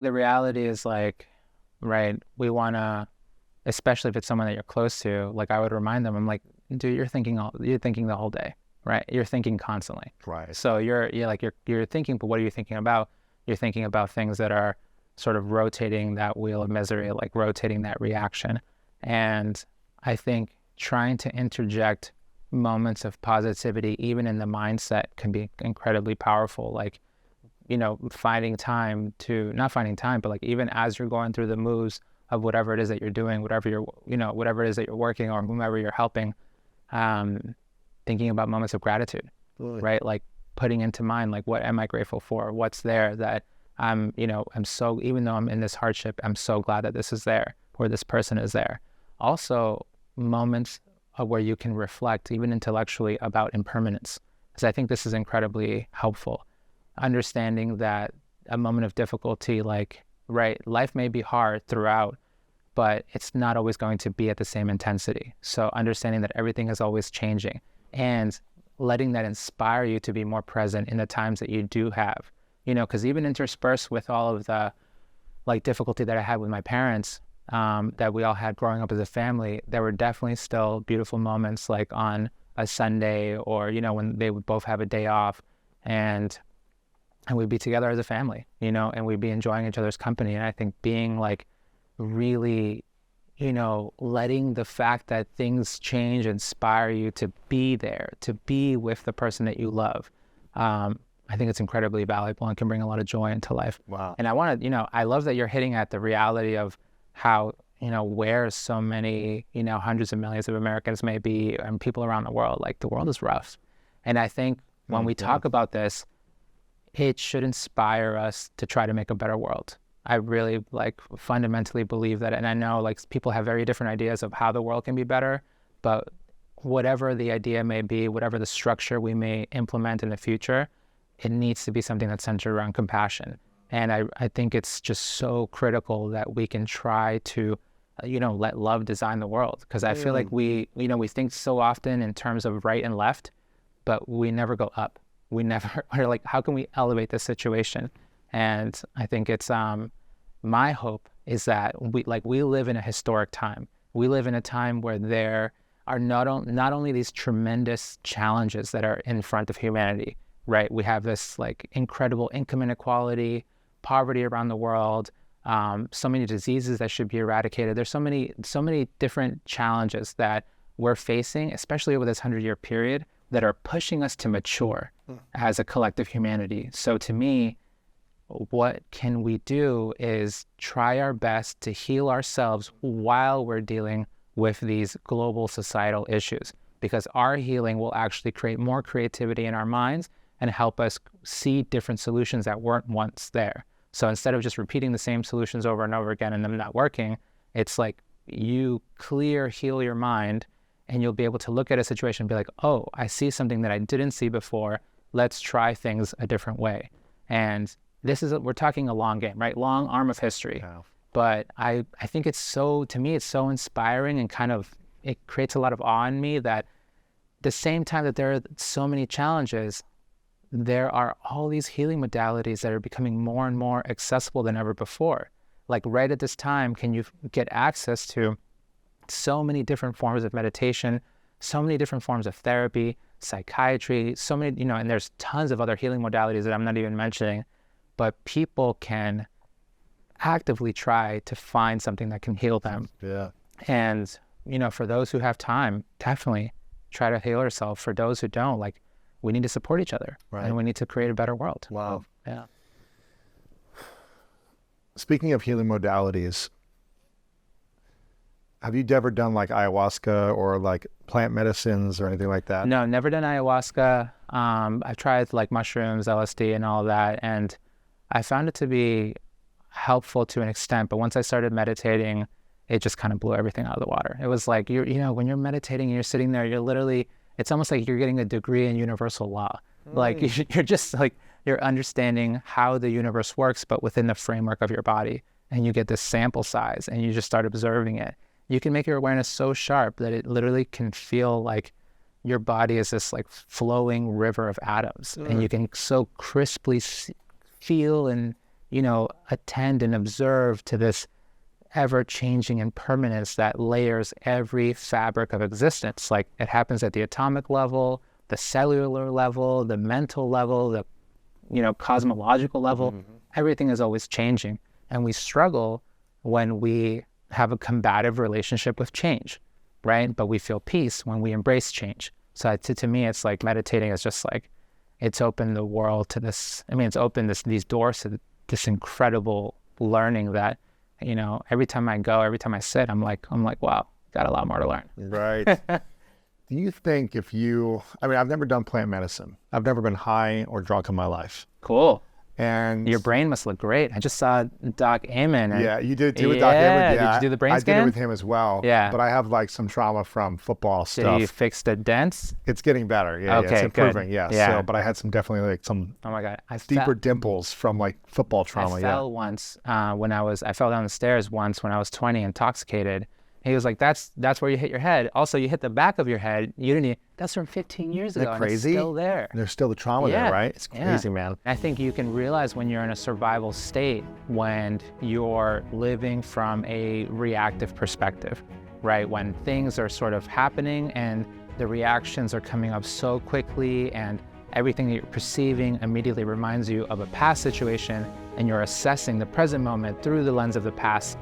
The reality is like, right, we want to, especially if it's someone that you're close to, like I would remind them, I'm like, dude, you're thinking the whole day, right? You're thinking constantly. Right. So you're thinking, but what are you thinking about? You're thinking about things that are sort of rotating that wheel of misery, like rotating that reaction. And I think trying to interject moments of positivity, even in the mindset, can be incredibly powerful. Like, finding time to, not finding time, but like even as you're going through the moves of whatever it is that you're doing, whatever it is that you're working or whomever you're helping, um, thinking about moments of gratitude, Absolutely. right? Like putting into mind, like, what am I grateful for? What's there that I'm so, even though I'm in this hardship, I'm so glad that this is there or this person is there. Also, moments of where you can reflect, even intellectually, about impermanence, because I think this is incredibly helpful. Understanding that a moment of difficulty, like, right, life may be hard throughout, but it's not always going to be at the same intensity. So understanding that everything is always changing and letting that inspire you to be more present in the times that you do have, because even interspersed with all of the like difficulty that I had with my parents, that we all had growing up as a family, there were definitely still beautiful moments like on a Sunday or, when they would both have a day off and we'd be together as a family, and we'd be enjoying each other's company. And I think being like really, letting the fact that things change inspire you to be there, to be with the person that you love. I think it's incredibly valuable and can bring a lot of joy into life. Wow. And I want to, I love that you're hitting at the reality of how, where so many, hundreds of millions of Americans may be and people around the world, like the world is rough. And I think when we Yeah. talk about this, it should inspire us to try to make a better world. I really like fundamentally believe that, and I know like people have very different ideas of how the world can be better, but whatever the idea may be, whatever the structure we may implement in the future, it needs to be something that's centered around compassion. And I think it's just so critical that we can try to, let love design the world. Because I feel like Mm. we think so often in terms of right and left, but we never go up. We never are like, how can we elevate this situation? And I think it's my hope is that we live in a historic time. We live in a time where there are not only these tremendous challenges that are in front of humanity, right? We have this like incredible income inequality, poverty around the world, so many diseases that should be eradicated. There's so many different challenges that we're facing, especially over this 100-year period, that are pushing us to mature as a collective humanity. So to me, what can we do is try our best to heal ourselves while we're dealing with these global societal issues, because our healing will actually create more creativity in our minds and help us see different solutions that weren't once there. So instead of just repeating the same solutions over and over again and them not working, it's like you heal your mind, and you'll be able to look at a situation and be like, oh, I see something that I didn't see before. Let's try things a different way. And we're talking a long game, right? Long arm of history. Wow. But I think to me, it's so inspiring and it creates a lot of awe in me that the same time that there are so many challenges, there are all these healing modalities that are becoming more and more accessible than ever before. Like right at this time, can you get access to so many different forms of meditation, so many different forms of therapy, psychiatry, so many, and there's tons of other healing modalities that I'm not even mentioning, but people can actively try to find something that can heal them. Yeah. And, for those who have time, definitely try to heal yourself. For those who don't, like, we need to support each other, Right. and we need to create a better world. Wow. Yeah. Speaking of healing modalities, have you ever done like ayahuasca or like plant medicines or anything like that? No, never done ayahuasca. I've tried like mushrooms, LSD, and all that, and I found it to be helpful to an extent. But once I started meditating, it just kind of blew everything out of the water. It was like when you're meditating and you're sitting there, it's almost like you're getting a degree in universal law. Like you're just like you're understanding how the universe works, but within the framework of your body, and you get this sample size, and you just start observing it. You can make your awareness so sharp that it literally can feel like your body is this like flowing river of atoms, and you can so crisply feel and attend and observe to this ever-changing impermanence that layers every fabric of existence. Like, it happens at the atomic level, the cellular level, the mental level, the cosmological level. Everything is always changing, and we struggle when we have a combative relationship with change, right? But we feel peace when we embrace change. So to me, it's like meditating is just like, it's opened the world to this. I mean, it's opened these doors to this incredible learning that, every time I go, every time I sit, I'm like, wow, got a lot more to learn. Right. Do you think I've never done plant medicine. I've never been high or drunk in my life. Cool. And your brain must look great. I just saw Doc Amen. Yeah, you did do with Doc Amen. Yeah, did you do the brain scan? I did it with him as well. Yeah. But I have like some trauma from football stuff. Did you fix the dents? It's getting better. Yeah, okay, it's improving. Good. Yeah. Yeah. So, but I had definitely like some oh my God, deeper dimples from like football trauma. I fell once I fell down the stairs once when I was 20, intoxicated. He was like, that's where you hit your head. Also, you hit the back of your head. That's from 15 years ago. Isn't that crazy? And it's still there. And there's still the trauma there, right? It's crazy, Yeah. man. I think you can realize when you're in a survival state, when you're living from a reactive perspective, right? When things are sort of happening and the reactions are coming up so quickly, and everything that you're perceiving immediately reminds you of a past situation, and you're assessing the present moment through the lens of the past.